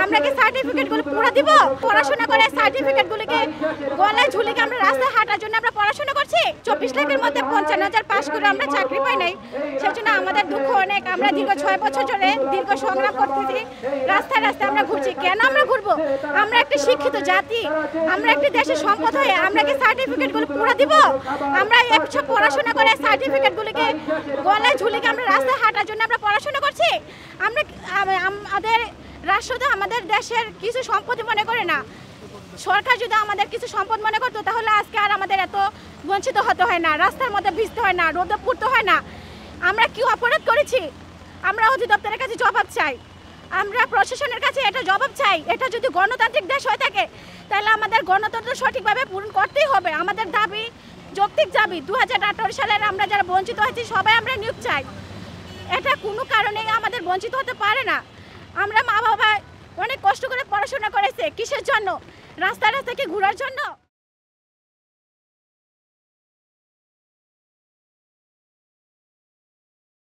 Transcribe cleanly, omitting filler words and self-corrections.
আমরা কি সার্টিফিকেটগুলো পুরো দিব? পড়াশোনা করে সার্টিফিকেটগুলোকে গলায় ঝুলিয়ে আমরা রাস্তায় হাঁটার জন্য আমরা পড়াশোনা করছি। 24 লাখের মধ্যে 55,000 পাস করে আমরা চাকরি পাই নাই। সেজন্য আমাদের দুঃখ অনেক। আমরা দীর্ঘ 6 বছর ধরে দীর্ঘ সংগ্রাম করতেছি, রাস্তায় রাস্তায় আমরা ঘুরছি। কেন আমরা ঘুরবো? আমরা একটা শিক্ষিত জাতি, আমরা একটা দেশের সম্পদ হয়ে আমরা কি সার্টিফিকেটগুলো পুরো দিব? আমরা একটু পড়াশোনা করে সার্টিফিকেটগুলোকে গলায় ঝুলিয়ে আমরা রাস্তায় হাঁটার জন্য আমরা পড়াশোনা করছি। আমরা আমাদের রাষ্ট্র তো আমাদের দেশের কিছু সম্পদ মনে করে না। সরকার যদি আমাদের কিছু সম্পদ মনে করতো তাহলে আজকে আর আমাদের এত বঞ্চিত হতে হয় না, রাস্তার মধ্যে ভিজতে হয় না, রোদে পুড়তে হয় না। আমরা কি অপরাধ করেছি? আমরা অধিদপ্তরের কাছে জবাব চাই, আমরা প্রশাসনের কাছে এটা জবাব চাই। এটা যদি গণতান্ত্রিক দেশ হয়ে থাকে তাহলে আমাদের গণতন্ত্র সঠিকভাবে পূরণ করতেই হবে। আমাদের দাবি যৌক্তিক দাবি। 2018 সালের আমরা যারা বঞ্চিত হয়েছি সবাই আমরা নিয়োগ চাই। এটা কোনো কারণেই আমাদের বঞ্চিত হতে পারে না। আমরা মা বাবা অনেক কষ্ট করে পড়াশোনা করেছে, কিসের জন্য? রাস্তায় রাস্তায় কি ঘোরার জন্য?